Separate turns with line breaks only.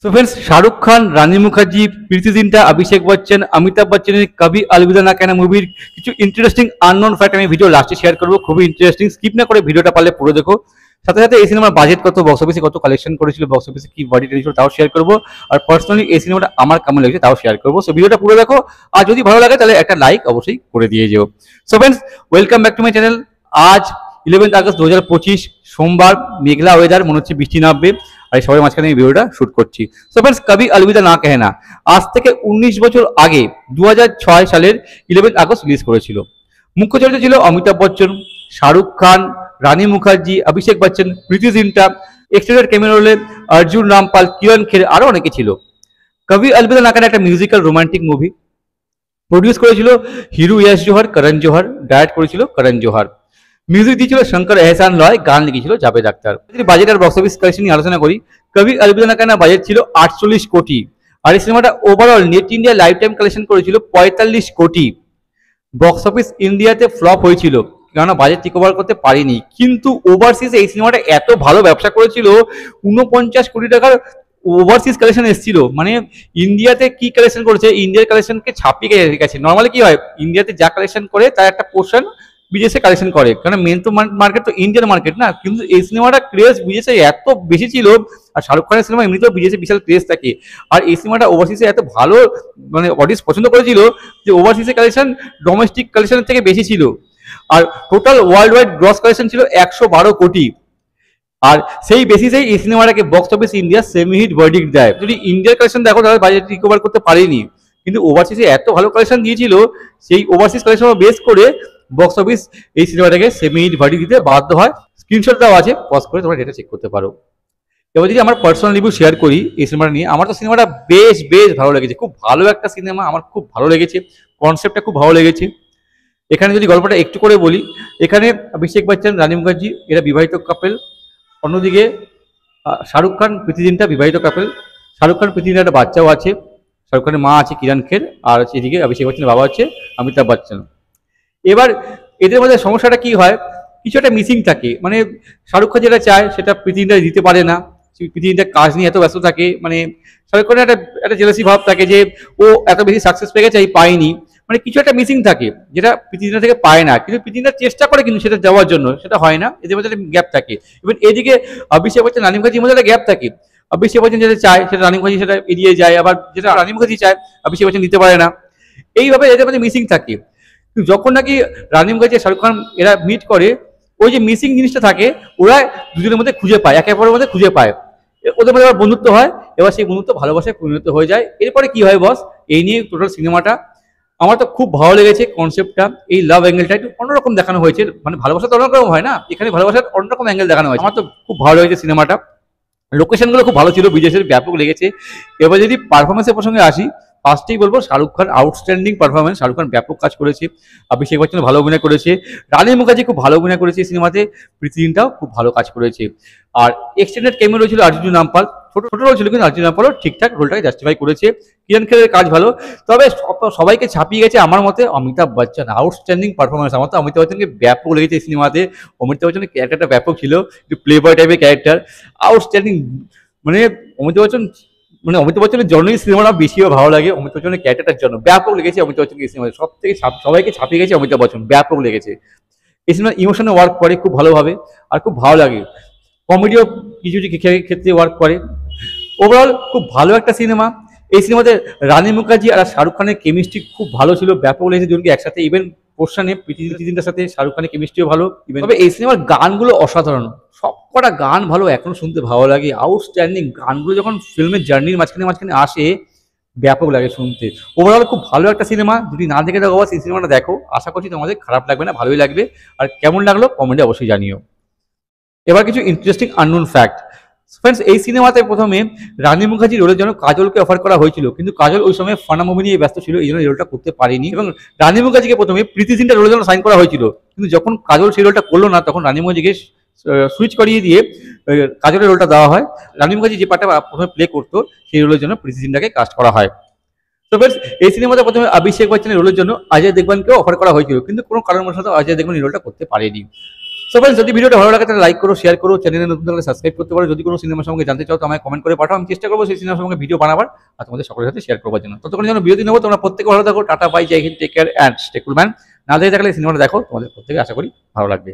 तो फ्रेंड्स शाहरुख खान रानी मुखार्जी प्रीति जिंटा अभिषेक बच्चन अमिताभ बच्चन कभी अलविदा ना कहना মুভির কিছু ইন্টারেস্টিং আননোন ফ্যাক্ট আমি ভিডিও লাস্টে শেয়ার করব। খুবই ইন্টারেস্টিং, স্কিপ না করে ভিডিওটা পারলে পুরো দেখো। সাথে সাথে এই সিনেমার বাজেট কত, বক্স অফিসে কত কালেকশন করেছিল, বক্স অফিসে কি বডি টেনেছিল তাও শেয়ার করব। আর পার্সোনালি এই সিনেমাটা আমার কেমন লেগেছে তাও শেয়ার করব। সো ভিডিওটা পুরো দেখো, আর যদি ভালো লাগে তাহলে একটা লাইক অবশ্যই করে দিয়ে যেও। So friends, welcome back to my channel. আজ 11 আগস্ট 2025 সোমবার, মেঘলা ওয়েদার, মনে হচ্ছে বৃষ্টি নামবে। আর সবাই মাঝখানে এই ভিডিওটা শুট করছি। সো ফ্রেন্ডস, কবি অলবিদা না कहना আজ থেকে 19 বছর আগে 2006 সালের 11 আগস্ট রিলিজ করেছিল। মুখ্য চরিত্রে ছিল অমিতাভ বচ্চন, শাহরুখ খান, রানী মুখার্জি, অভিষেক বচ্চন, প্রীতি জিন্টা, এক্সটেন্ডেড ক্যামেরা রোলে অর্জুন রামপাল, কিরণ খের, আরো অনেকে ছিল। কবি অলবিদা না कहना একটা মিউজিক্যাল রোমান্টিক মুভি। প্রডিউস করেছিল হিরু ইয়াশ জোহর, করণ জোহর, ডাইরেক্ট করেছিল করণ জোহর। মিউজিক দিয়েছিল শঙ্কর এহসান লয়, গান লিখেছিল জাভেদ আখতার। যদি বাজেট আর বক্স অফিস কালেকশন নিয়ে আলোচনা করি, কবি অলবিদা না कहना বাজেট ছিল 48 কোটি, আর এই সিনেমাটা overall net India life time collection করেছিল 45 কোটি। বক্স অফিস ইন্ডিয়াতে ফ্লপ হয়েছিল, কেননা বাজেট রিকভার করতে পারেনি। কিন্তু ওভারসিজে এই সিনেমাটা এত ভালো ব্যবসা করেছিল, 49 কোটি টাকার ওভারসিজ কালেকশন এসেছিল। মানে ইন্ডিয়াতে কি কালেকশন করেছে, ইন্ডিয়ার কালেকশনকে ছাপিয়ে গেছে। নর্মালি কি হয়, ইন্ডিয়াতে যা কালেকশন করে তার একটা পোর্শন বিদেশে কালেকশন করে, কারণ মেন তো মার্কেট তো ইন্ডিয়ান মার্কেট না। কিন্তু এই সিনেমাটা ক্রেজ বিদেশে এত বেশি ছিল, আর শাহরুখ খানের সিনেমা এমনিতেও বিদেশে বিশাল ক্রেজ থাকে। আর এই সিনেমাটা ওভারসিজে এত ভালো, মানে অডিয়েন্স পছন্দ করেছিল যে ওভারসিজে কালেকশন ডোমেস্টিক কালেকশনের থেকে বেশি ছিল। আর total world wide gross collection ছিল 112 কোটি। আর সেই বেসিসেই এই সিনেমাটাকে box office India semi hit verdict দেয়। যদি ইন্ডিয়ার কালেকশন দেখো তাহলে বাজেট রিকভার করতে পারেনি, কিন্তু ওভারসিজে এত ভালো কালেকশন দিয়েছিল, সেই ওভারসিজ কালেকশন বেস করে বক্স অফিস এই সিনেমাটাকে সেমি হিট ভার্ডিক্ট দিতে বাধ্য হয়। স্ক্রিনশট দেওয়া আছে, পজ করে তোমরা ডেটা চেক করতে পারো। এবার যদি আমার পার্সোনাল রিভিউ শেয়ার করি এই সিনেমাটা নিয়ে, আমার তো সিনেমাটা বেশ ভালো লেগেছে। খুব ভালো একটা সিনেমা, আমার খুব ভালো লেগেছে। কনসেপ্টটা খুব ভালো লেগেছে। এখানে যদি গল্পটা একটু করে বলি, এখানে অভিষেক বচ্চন, রানী মুখার্জি এরা বিবাহিত কাপেল। অন্যদিকে শাহরুখ খান, প্রীতি জিন্টা বিবাহিত কাপেল। শাহরুখ খান, প্রীতি জিন্টার একটা বাচ্চাও আছে। শাহরুখ খানের মা আছে কিরণ খের, আর এদিকে অভিষেক বচ্চনের বাবা হচ্ছে অমিতাভ বচ্চন। এবার এদের মধ্যে সমস্যাটা কি হয়, কিছু একটা মিসিং থাকে। মানে শাহরুখ খান যেটা চায় সেটা প্রীতি জিন্টা দিতে পারে না। প্রীতি জিন্টার কাজ নিয়ে এত ব্যস্ত থাকে, মানে শাহরুখ খানের একটা জেলাসি ভাব থাকে যে ও এত বেশি সাকসেস পেয়ে গেছে, এই পায়নি। মানে কিছু একটা মিসিং থাকে যেটা প্রীতি জিন্টা থেকে পায় না, কিন্তু প্রীতি জিন্টা চেষ্টা করে কিন্তু সেটা দেওয়ার জন্য, সেটা হয় না। এদের মধ্যে একটা গ্যাপ থাকে। এবার এদিকে অভিষেক বচ্চন, রানী মুখার্জির মধ্যে একটা গ্যাপ থাকে। অভিষেক বচ্চন যেটা চায় সেটা রানী মুখার্জি সেটা এড়িয়ে যায়, আবার যেটা রানী মুখার্জি চায় অভিষেক বচ্চন দিতে পারে না। এইভাবে এদের মধ্যে মিসিং থাকে। যখন নাকি রানী মুখার্জি, শাহরুখ খান এরা মিট করে, ওই যে মিসিং জিনিসটা থাকে ওরা দুজনের মধ্যে খুঁজে পায়, একে অপরের মধ্যে খুঁজে পায়। ওদের মধ্যে আবার বন্ধুত্ব হয়, এবার সেই বন্ধুত্ব ভালোবাসায় পরিণত হয়ে যায়। এরপরে কি হয় বস, এই নিয়ে টোটাল সিনেমাটা। আমার তো খুব ভালো লেগেছে কনসেপ্টটা। এই লাভ অ্যাঙ্গেলটা একটু অন্যরকম দেখানো হয়েছে। মানে ভালোবাসা তো অন্যরকম হয় না, এখানে ভালোবাসার অন্যরকম অ্যাঙ্গেল দেখানো হয়েছে। আমার তো খুব ভালো লেগেছে সিনেমাটা। লোকেশনগুলো খুব ভালো ছিল, বিদেশের ব্যাপক লেগেছে। এবার যদি পারফরমেন্সের প্রসঙ্গে আসি, ফার্স্টেই বলবো শাহরুখ খান আউটস্ট্যান্ডিং পারফরমেন্স। শাহরুখ খান ব্যাপক কাজ করেছে, অভিষেক বচ্চন ভালো অভিনয় করেছে, রানী মুখার্জি খুব ভালো অভিনয় করেছে সিনেমাতে, প্রীতি জিন্টাও খুব ভালো কাজ করেছে। আর এক্সটেন্ডেড ক্যামেরা রয়েছিল অর্জুন রামপাল। ছোট রোল ছিল কিন্তু অর্জুন রামপালও ঠিকঠাক রোলটাকে জাস্টিফাই করেছে। কিরণ খেরের কাজ ভালো, তবে সবাইকে ছাপিয়ে গেছে আমার মতে অমিতাভ বচ্চন। Outstanding performance. আমার তো অমিতাভ বচ্চনকে ব্যাপক লেগেছে এই সিনেমাতে। অমিতাভ বচ্চনের ক্যারেক্টারটা ব্যাপক ছিল, একটু প্লে বয় টাইপের ক্যারেক্টার, আউটস্ট্যান্ডিং। মানে অমিতাভ বচ্চনের জন্যই সিনেমাটা বেশি ভালো লাগে। অমিতাভ বচ্চনের ক্যারেক্টারটার জন্য ব্যাপক লেগেছে অমিতাভ বচ্চনকে এই সিনেমাতে। সব থেকে সবাইকে ছাপিয়ে গেছে অমিতাভ বচ্চন, ব্যাপক লেগেছে। এই সিনেমা ইমোশনে ওয়ার্ক করে খুব ভালোভাবে, আর খুব ভালো লাগে। কমেডিও কিছু ক্ষেত্রে ওয়ার্ক করে। ওভারঅল খুব ভালো একটা সিনেমা। এই সিনেমাতে রানী মুখার্জি আর শাহরুখ খানের কেমিস্ট্রি খুব ভালো ছিল, ব্যাপক লেগেছে দুজনকে একসাথে। ইভেন পোর্শনে প্রীতি জিন্টার সাথে শাহরুখ খানের কেমিস্ট্রিও ভালো। তবে এই সিনেমার গানগুলো অসাধারণ, সবকটা গান ভালো, এখনো শুনতে ভালো লাগে। আউটস্ট্যান্ডিং গানগুলো যখন ফিল্মের জার্নির মাঝখানে আসে, ব্যাপক লাগে শুনতে। ওভারঅল খুব ভালো একটা সিনেমা। যদি না দেখে থাকো এই সিনেমাটা দেখো, আশা করছি তোমাদের খারাপ লাগবে না, ভালোই লাগবে। আর কেমন লাগলো কমেন্টে অবশ্যই জানিও। এবার কিছু ইন্টারেস্টিং আননোন ফ্যাক্ট। ফ্রেন্ডস, এই সিনেমাতে প্রথমে রানী মুখার্জি রোলের জন্য কাজলকে অফার করা হয়েছিল, কিন্তু কাজল ওই সময় ফানা মুভি নিয়ে ব্যস্ত ছিল, এই জন্য রোলটা করতে পারেনি। এবং রানী মুখার্জিকে প্রথমে প্রীতি জিন্টা রোলের জন্য সাইন করা হয়েছিল, কিন্তু যখন কাজল সেই রোলটা করলো না, তখন রানী মুখার্জিকে সুইচ করিয়ে দিয়ে কাজলের রোলটা দেওয়া হয়। রানী মুখার্জি যে পার্টটা প্রথমে প্লে করতো সেই রোলের জন্য প্রীতি জিন্টাকে কাস্ট করা হয়। তো ফ্রেন্ডস, এই সিনেমাতে প্রথমে অভিষেক বচ্চনের রোলের জন্য অজয় দেবগনকেও অফার করা হয়েছিল, কিন্তু কোনো কারণবশত অজয় দেবগন এই রোলটা করতে পারেনি। সো फ्रेंड्स, যদি ভিডিওটা ভালো লাগে তাহলে লাইক করো, শেয়ার করো, চ্যানেলে নতুন থাকলে সাবস্ক্রাইব করতে পারো। যদি কোনো সিনেমা সম্পর্কে জানতে চাও তো আমায় কমেন্ট করে পাঠাও, আমি চেষ্টা করবো সেই সিনেমা সম্পর্কে ভিডিও বানাবার আর তোমাদের সকলের সাথে শেয়ার করবার জন্য। ততক্ষণ যেন বিরতি নেবো, তোমরা প্রত্যেকে ভালো থাকো। টাটা, বাই, জয় হিন্দ, take care and stay cool man. না দেখে থাকলে সিনেমাটা দেখো, তোমাদের প্রত্যেকে আশা করি ভালো লাগবে।